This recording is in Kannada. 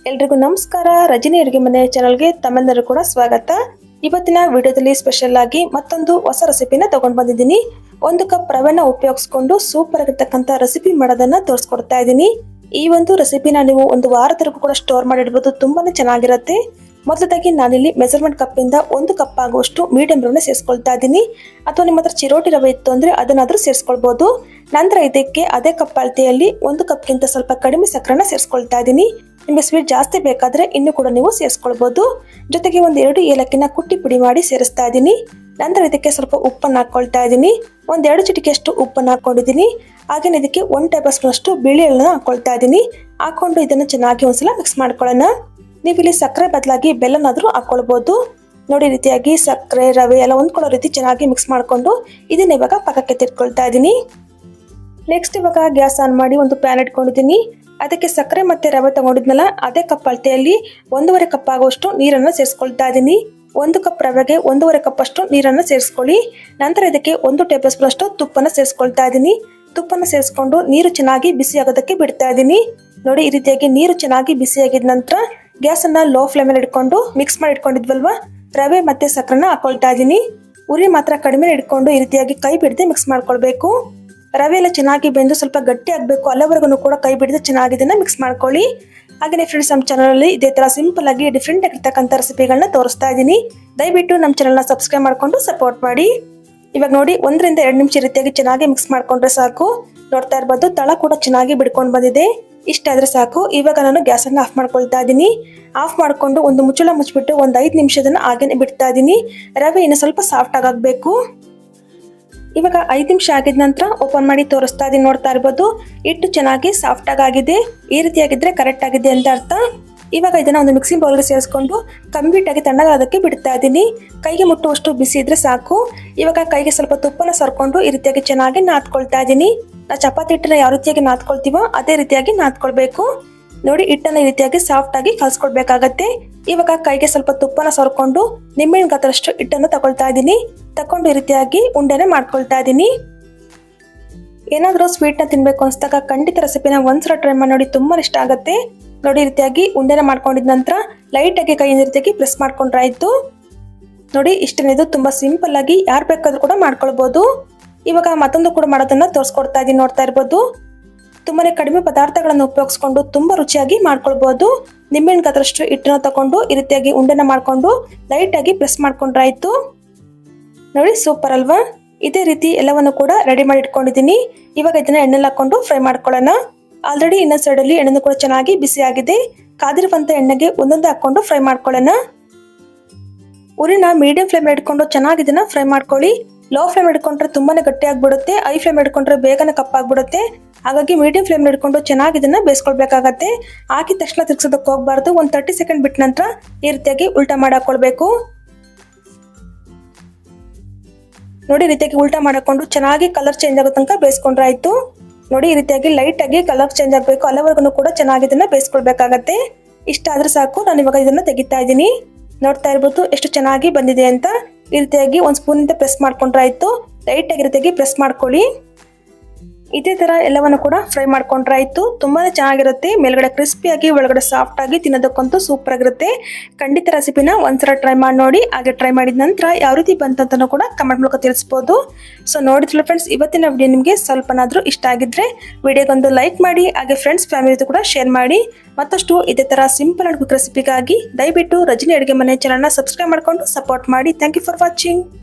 ಎಲ್ರಿಗೂ ನಮಸ್ಕಾರ. ರಜನಿ ಅಡುಗೆ ಮನೆ ಚಾನಲ್ಗೆ ತಮ್ಮೆಲ್ಲರೂ ಕೂಡ ಸ್ವಾಗತ. ಇವತ್ತಿನ ವಿಡಿಯೋದಲ್ಲಿ ಸ್ಪೆಷಲ್ ಆಗಿ ಮತ್ತೊಂದು ಹೊಸ ರೆಸಿಪಿನ ತಗೊಂಡು ಬಂದಿದ್ದೀನಿ. 1 ಕಪ್ ರವೆನ ಉಪಯೋಗಿಸ್ಕೊಂಡು ಸೂಪರ್ ಆಗಿರ್ತಕ್ಕಂಥ ರೆಸಿಪಿ ಮಾಡೋದನ್ನ ತೋರಿಸ್ಕೊಡ್ತಾ ಇದ್ದೀನಿ. ಈ ಒಂದು ರೆಸಿಪಿನ ನೀವು ಒಂದು ವಾರದವರೆಗೂ ಕೂಡ ಸ್ಟೋರ್ ಮಾಡಿ ಇಡಬಹುದು. ತುಂಬಾನೇ ಚೆನ್ನಾಗಿರುತ್ತೆ. ಮೊದಲದಾಗಿ ನಾನಿಲ್ಲಿ ಮೆಜರ್ಮೆಂಟ್ ಕಪ್ ಇಂದ 1 ಕಪ್ ಆಗುವಷ್ಟು ಮೀಡಿಯಂ ರವೆನ ಸೇರಿಸ್ಕೊಳ್ತಾ ಇದ್ದೀನಿ. ಅಥವಾ ನಿಮ್ಮ ಹತ್ರ ಚಿರೋಟಿ ರವೆ ಇತ್ತು ಅಂದ್ರೆ ಅದನ್ನಾದ್ರೂ ಸೇರಿಸ್ಕೊಳ್ಬಹುದು. ನಂತರ ಇದಕ್ಕೆ ಅದೇ ಕಪ್ ಅಳತೆಯಲ್ಲಿ 1 ಕಪ್ಗಿಂತ ಸ್ವಲ್ಪ ಕಡಿಮೆ ಸಕ್ಕರೆನ ಸೇರಿಸ್ಕೊಳ್ತಾ ಇದ್ದೀನಿ. ನಿಮಗೆ ಸ್ವೀಟ್ ಜಾಸ್ತಿ ಬೇಕಾದ್ರೆ ಇನ್ನು ಕೂಡ ನೀವು ಸೇರಿಸ್ಕೊಳ್ಬಹುದು. ಜೊತೆಗೆ 2 ಏಲಕ್ಕಿನ ಕುಟ್ಟಿ ಪುಡಿ ಮಾಡಿ ಸೇರಿಸ್ತಾ ಇದ್ದೀನಿ. ನಂತರ ಇದಕ್ಕೆ ಸ್ವಲ್ಪ ಉಪ್ಪನ್ನು ಹಾಕೊಳ್ತಾ ಇದ್ದೀನಿ. 2 ಚಿಟಿಕೆಯಷ್ಟು ಉಪ್ಪನ್ನು ಹಾಕೊಂಡಿದ್ದೀನಿ. ಹಾಗೇನೆ ಇದಕ್ಕೆ 1 ಟೇಬಲ್ ಸ್ಪೂನ್ ಅಷ್ಟು ಬಿಳಿ ಎಳ್ಳನ್ನ ಹಾಕೊಳ್ತಾ ಇದ್ದೀನಿ. ಹಾಕೊಂಡು ಇದನ್ನು ಚೆನ್ನಾಗಿ ಒಂದ್ಸಲ ಮಿಕ್ಸ್ ಮಾಡ್ಕೊಳ್ಳೋಣ. ನೀವು ಇಲ್ಲಿ ಸಕ್ಕರೆ ಬದಲಾಗಿ ಬೆಲ್ಲನಾದ್ರೂ ಹಾಕೊಳ್ಬಹುದು. ನೋಡಿ, ರೀತಿಯಾಗಿ ಸಕ್ಕರೆ ರವೆ ಎಲ್ಲ ಹೊಂದ್ಕೊಳ್ಳೋ ರೀತಿ ಚೆನ್ನಾಗಿ ಮಿಕ್ಸ್ ಮಾಡ್ಕೊಂಡು ಇದನ್ನ ಇವಾಗ ಪಕ್ಕಕ್ಕೆ ತಿರ್ಕೊಳ್ತಾ ಇದ್ದೀನಿ. ನೆಕ್ಸ್ಟ್ ಇವಾಗ ಗ್ಯಾಸ್ ಆನ್ ಮಾಡಿ ಒಂದು ಪ್ಯಾನ್ ಇಟ್ಕೊಂಡಿದ್ದೀನಿ. ಅದಕ್ಕೆ ಸಕ್ಕರೆ ಮತ್ತೆ ರವೆ ತಗೊಂಡಿದ್ನಲ್ಲ, ಅದೇ ಕಪ್ ಅಳತೆಯಲ್ಲಿ 1.5 ಕಪ್ ಆಗುವಷ್ಟು ನೀರನ್ನು ಸೇರಿಸ್ಕೊಳ್ತಾ ಇದ್ದೀನಿ. 1 ಕಪ್ ರವೆಗೆ 1.5 ಕಪ್ ಅಷ್ಟು ನೀರನ್ನು ಸೇರಿಸ್ಕೊಳ್ಳಿ. ನಂತರ ಇದಕ್ಕೆ 1 ಟೇಬಲ್ ಸ್ಪೂನ್ ಅಷ್ಟು ತುಪ್ಪನ ಸೇರಿಸ್ಕೊಳ್ತಾ ಇದ್ದೀನಿ. ತುಪ್ಪನ ಸೇರಿಸ್ಕೊಂಡು ನೀರು ಚೆನ್ನಾಗಿ ಬಿಸಿ ಆಗೋದಕ್ಕೆ ಬಿಡ್ತಾ ಇದ್ದೀನಿ. ನೋಡಿ, ಈ ರೀತಿಯಾಗಿ ನೀರು ಚೆನ್ನಾಗಿ ಬಿಸಿ ಆಗಿದ ನಂತರ ಗ್ಯಾಸ್ ಅನ್ನ ಲೋ ಫ್ಲೇಮ್ ಅಲ್ಲಿ ಇಟ್ಕೊಂಡು ಮಿಕ್ಸ್ ಮಾಡಿ ಇಟ್ಕೊಂಡಿದ್ವಲ್ವಾ ರವೆ ಮತ್ತೆ ಸಕ್ಕರೆನ ಹಾಕೊಳ್ತಾ ಇದ್ದೀನಿ. ಉರಿ ಮಾತ್ರ ಕಡಿಮೆ ಇಟ್ಕೊಂಡು ಈ ರೀತಿಯಾಗಿ ಕೈ ಬಿಡದೆ ಮಿಕ್ಸ್ ಮಾಡ್ಕೊಳ್ಬೇಕು. ರವೆ ಎಲ್ಲ ಚೆನ್ನಾಗಿ ಬೆಂದು ಸ್ವಲ್ಪ ಗಟ್ಟಿ ಆಗಬೇಕು. ಅಲ್ಲಿವರೆಗೂ ಕೂಡ ಕೈ ಬಿಡದೆ ಚೆನ್ನಾಗಿ ಇದನ್ನ ಮಿಕ್ಸ್ ಮಾಡ್ಕೊಳ್ಳಿ. ಹಾಗೆ ಫ್ರೆಂಡ್ಸ್, ನಮ್ಮ ಚಾನಲ್ ಅಲ್ಲಿ ಇದೇ ತರ ಸಿಂಪಲ್ ಆಗಿ ಡಿಫ್ರೆಂಟ್ ಆಗಿರ್ತಕ್ಕಂಥ ರೆಸಿಪಿಗಳನ್ನ ತೋರಿಸ್ತಾ ಇದ್ದೀನಿ. ದಯವಿಟ್ಟು ನಮ್ಮ ಚಾನಲ್ ನ ಸಬ್ಸ್ಕ್ರೈಬ್ ಮಾಡ್ಕೊಂಡು ಸಪೋರ್ಟ್ ಮಾಡಿ. ಇವಾಗ ನೋಡಿ, 1 ರಿಂದ 2 ನಿಮಿಷ ರೀತಿಯಾಗಿ ಚೆನ್ನಾಗಿ ಮಿಕ್ಸ್ ಮಾಡ್ಕೊಂಡ್ರೆ ಸಾಕು. ನೋಡ್ತಾ ಇರ್ಬೋದು, ತಳ ಕೂಡ ಚೆನ್ನಾಗಿ ಬಿಡ್ಕೊಂಡು ಬಂದಿದೆ. ಇಷ್ಟಾದ್ರೆ ಸಾಕು. ಇವಾಗ ನಾನು ಗ್ಯಾಸ್ ಅನ್ನ ಆಫ್ ಮಾಡ್ಕೊಳ್ತಾ ಇದ್ದೀನಿ. ಆಫ್ ಮಾಡ್ಕೊಂಡು ಒಂದು ಮುಚ್ಚಳ ಮುಚ್ಚಿಬಿಟ್ಟು ಒಂದು 5 ನಿಮಿಷದನ್ನ ಹಾಗೇನೆ ಬಿಡ್ತಾ ಇದ್ದೀನಿ. ರವೆ ಇನ್ನು ಸ್ವಲ್ಪ ಸಾಫ್ಟ್ ಆಗಬೇಕು. ಇವಾಗ 5 ನಿಮಿಷ ಆಗಿದ ನಂತರ ಓಪನ್ ಮಾಡಿ ತೋರಿಸ್ತಾ ಇದ್ದೀನಿ. ನೋಡ್ತಾ ಇರ್ಬೋದು, ಹಿಟ್ಟು ಚೆನ್ನಾಗಿ ಸಾಫ್ಟ್ ಆಗಿದೆ. ಈ ರೀತಿಯಾಗಿದ್ರೆ ಕರೆಕ್ಟ್ ಆಗಿದೆ ಅಂತ ಅರ್ಥ. ಇವಾಗ ಇದನ್ನ ಒಂದು ಮಿಕ್ಸಿಂಗ್ ಬೌಲ್ಗೆ ಸೇರಿಸ್ಕೊಂಡು ಕಂಪ್ಲೀಟ್ ಆಗಿ ತಣ್ಣಗಾಗೋದಕ್ಕೆ ಬಿಡ್ತಾ ಇದ್ದೀನಿ. ಕೈಗೆ ಮುಟ್ಟುವಷ್ಟು ಬಿಸಿ ಇದ್ರೆ ಸಾಕು. ಇವಾಗ ಕೈಗೆ ಸ್ವಲ್ಪ ತುಪ್ಪನ ಸರ್ಕೊಂಡು ಈ ರೀತಿಯಾಗಿ ಚೆನ್ನಾಗಿ ನಾದ್ಕೊಳ್ತಾ ಇದ್ದೀನಿ. ನಾವು ಚಪಾತಿ ಹಿಟ್ಟನ್ನ ಯಾವ ರೀತಿಯಾಗಿ ನಾದ್ಕೊಳ್ತೀವೋ ಅದೇ ರೀತಿಯಾಗಿ ನಾದ್ಕೊಳ್ಬೇಕು. ನೋಡಿ, ಹಿಟ್ಟನ್ನ ಈ ರೀತಿಯಾಗಿ ಸಾಫ್ಟ್ ಆಗಿ ಕಲ್ಸ್ಕೊಳ್ಬೇಕಾಗತ್ತೆ. ಇವಾಗ ಕೈಗೆ ಸ್ವಲ್ಪ ತುಪ್ಪನ ಸರ್ಕೊಂಡು ನಿಂಬೆಹಣ್ಣು ಗಾತ್ರಷ್ಟು ಹಿಟ್ಟನ್ನು ತಗೊಳ್ತಾ ಇದ್ದೀನಿ. ತಕೊಂಡು ಈ ರೀತಿಯಾಗಿ ಉಂಡೆನ ಮಾಡ್ಕೊಳ್ತಾ ಇದ್ದೀನಿ. ಏನಾದ್ರೂ ಸ್ವೀಟ್ ನ ತಿನ್ಬೇಕು ಅನ್ಸ್ದಾಗ ಖಂಡಿತ ರೆಸಿಪಿನ ಒಂದ್ಸಲ ಟ್ರೈ ಮಾಡಿ ನೋಡಿ, ತುಂಬಾ ಇಷ್ಟ ಆಗುತ್ತೆ. ನೋಡಿ, ಈ ರೀತಿಯಾಗಿ ಉಂಡೆನ ಮಾಡ್ಕೊಂಡಿದ ನಂತರ ಲೈಟ್ ಆಗಿ ಕೈಯಿಂದ ರೀತಿಯಾಗಿ ಪ್ರೆಸ್ ಮಾಡ್ಕೊಂಡ್ರೆ ಆಯ್ತು. ನೋಡಿ, ಇಷ್ಟನೇದು ತುಂಬಾ ಸಿಂಪಲ್ ಆಗಿ ಯಾರು ಬೇಕಾದ್ರೂ ಕೂಡ ಮಾಡ್ಕೊಳ್ಬಹುದು. ಇವಾಗ ಮತ್ತೊಂದು ಕೂಡ ಮಾಡೋದನ್ನ ತೋರಿಸ್ಕೊಡ್ತಾ ಇದ್ದೀನಿ. ನೋಡ್ತಾ ಇರ್ಬೋದು, ತುಂಬಾನೇ ಕಡಿಮೆ ಪದಾರ್ಥಗಳನ್ನು ಉಪಯೋಗಿಸ್ಕೊಂಡು ತುಂಬಾ ರುಚಿಯಾಗಿ ಮಾಡ್ಕೊಳ್ಬಹುದು. ನಿಂಬೆಹಣ್ಣು ಗಾತ್ರಷ್ಟು ಹಿಟ್ಟನ್ನ ತಗೊಂಡು ಈ ರೀತಿಯಾಗಿ ಉಂಡೆನ ಮಾಡ್ಕೊಂಡು ಲೈಟ್ ಆಗಿ ಪ್ರೆಸ್ ಮಾಡ್ಕೊಂಡ್ರೆ ಆಯ್ತು. ನೋಡಿ, ಸೂಪರ್ ಅಲ್ವಾ? ಇದೇ ರೀತಿ ಎಲ್ಲವನ್ನು ಕೂಡ ರೆಡಿ ಮಾಡಿ ಇಟ್ಕೊಂಡಿದ್ದೀನಿ. ಇವಾಗ ಇದನ್ನ ಎಣ್ಣೆಲಿ ಹಾಕೊಂಡು ಫ್ರೈ ಮಾಡ್ಕೊಳ್ಳೋಣ. ಆಲ್ರೆಡಿ ಇನ್ನೊಂದು ಸೈಡ್ ಅಲ್ಲಿ ಎಣ್ಣೆ ಕೂಡ ಚೆನ್ನಾಗಿ ಬಿಸಿ ಆಗಿದೆ. ಕಾದಿರುವಂತ ಎಣ್ಣೆಗೆ ಒಂದೊಂದೇ ಹಾಕೊಂಡು ಫ್ರೈ ಮಾಡ್ಕೊಳ್ಳೋಣ. ಉರಿನ ಮೀಡಿಯಂ ಫ್ಲೇಮ್ ಇಟ್ಕೊಂಡು ಚೆನ್ನಾಗಿ ಇದನ್ನ ಫ್ರೈ ಮಾಡ್ಕೊಳ್ಳಿ. ಲೋ ಫ್ಲೇಮ್ ಇಟ್ಕೊಂಡ್ರೆ ತುಂಬಾನೇ ಗಟ್ಟಿ ಆಗ್ಬಿಡುತ್ತೆ. ಹೈ ಫ್ಲೇಮ್ ಇಟ್ಕೊಂಡ್ರೆ ಬೇಗನೆ ಕಪ್ಪಾಗ್ಬಿಡುತ್ತೆ. ಹಾಗಾಗಿ ಮೀಡಿಯಂ ಫ್ಲೇಮ್ ಇಟ್ಕೊಂಡು ಚೆನ್ನಾಗಿ ಇದನ್ನ ಬೇಯಿಸ್ಕೊಳ್ಬೇಕಾಗತ್ತೆ. ಹಾಕಿದ ತಕ್ಷಣ ತಿರ್ಗಿಸೋದಕ್ಕೆ ಹೋಗ್ಬಾರ್ದು. ಒಂದು 30 ಸೆಕೆಂಡ್ ಬಿಟ್ಟ ನಂತರ ಈ ರೀತಿಯಾಗಿ ಉಲ್ಟಾ ಮಾಡಾಕೊಳ್ಬೇಕು. ನೋಡಿ, ಈ ರೀತಿಯಾಗಿ ಉಲ್ಟಾ ಮಾಡಕೊಂಡು ಚೆನ್ನಾಗಿ ಕಲರ್ ಚೇಂಜ್ ಆಗೋ ತನಕ ಬೇಯಿಸ್ಕೊಂಡ್ರೆ ಆಯ್ತು. ನೋಡಿ, ಈ ರೀತಿಯಾಗಿ ಲೈಟ್ ಆಗಿ ಕಲರ್ ಚೇಂಜ್ ಆಗಬೇಕು. ಅಲ್ಲಿವರೆಗೂ ಕೂಡ ಚೆನ್ನಾಗಿ ಇದನ್ನ ಬೇಯಿಸ್ಕೊಳ್ಬೇಕಾಗತ್ತೆ. ಇಷ್ಟ ಆದ್ರೆ ಸಾಕು. ನಾನು ಇವಾಗ ಇದನ್ನ ತೆಗಿತಾ ಇದ್ದೀನಿ. ನೋಡ್ತಾ ಇರ್ಬೋದು ಎಷ್ಟು ಚೆನ್ನಾಗಿ ಬಂದಿದೆ ಅಂತ. ಈ ರೀತಿಯಾಗಿ ಒಂದು ಸ್ಪೂನ್ ಇಂದ ಪ್ರೆಸ್ ಮಾಡ್ಕೊಂಡ್ರೆ ಆಯ್ತು. ಲೈಟ್ ಆಗಿ ರೀತಿಯಾಗಿ ಪ್ರೆಸ್ ಮಾಡ್ಕೊಳ್ಳಿ. ಇದೇ ತರ ಎಲ್ಲವನ್ನು ಕೂಡ ಫ್ರೈ ಮಾಡ್ಕೊಂಡ್ರೆ ಆಯ್ತು. ತುಂಬಾನೇ ಚೆನ್ನಾಗಿರುತ್ತೆ. ಮೇಲ್ಗಡೆ ಕ್ರಿಸ್ಪಿಯಾಗಿ ಒಳಗಡೆ ಸಾಫ್ಟ್ ಆಗಿ ತಿನ್ನೋದಕ್ಕಂತೂ ಸೂಪರ್ ಆಗಿರುತ್ತೆ. ಖಂಡಿತ ರೆಸಿಪಿನ ಒಂದ್ಸಲ ಟ್ರೈ ಮಾಡಿ ನೋಡಿ. ಹಾಗೆ ಟ್ರೈ ಮಾಡಿದ ನಂತರ ಯಾವ ರೀತಿ ಬಂತಂತನೂ ಕೂಡ ಕಮೆಂಟ್ ಮೂಲಕ ತಿಳಿಸ್ಬೋದು. ಸೊ ನೋಡಿದ್ರಲ್ಲ ಫ್ರೆಂಡ್ಸ್, ಇವತ್ತಿನ ವಿಡಿಯೋ ನಿಮಗೆ ಸ್ವಲ್ಪನಾದ್ರೂ ಇಷ್ಟ ಆಗಿದ್ರೆ ವಿಡಿಯೋಗೊಂದು ಲೈಕ್ ಮಾಡಿ. ಹಾಗೆ ಫ್ರೆಂಡ್ಸ್ ಫ್ಯಾಮಿಲಿ ಜೊತೆ ಕೂಡ ಶೇರ್ ಮಾಡಿ. ಮತ್ತಷ್ಟು ಇದೇ ತರ ಸಿಂಪಲ್ ಅಂಡ್ ಕ್ವಿಕ್ ರೆಸಿಪಿಗಾಗಿ ದಯವಿಟ್ಟು ರಜನಿ ಅಡುಗೆ ಮನೆ ಚಾನಲ್ನ ಸಬ್ಸ್ಕ್ರೈಬ್ ಮಾಡ್ಕೊಂಡು ಸಪೋರ್ಟ್ ಮಾಡಿ. Thank you for watching.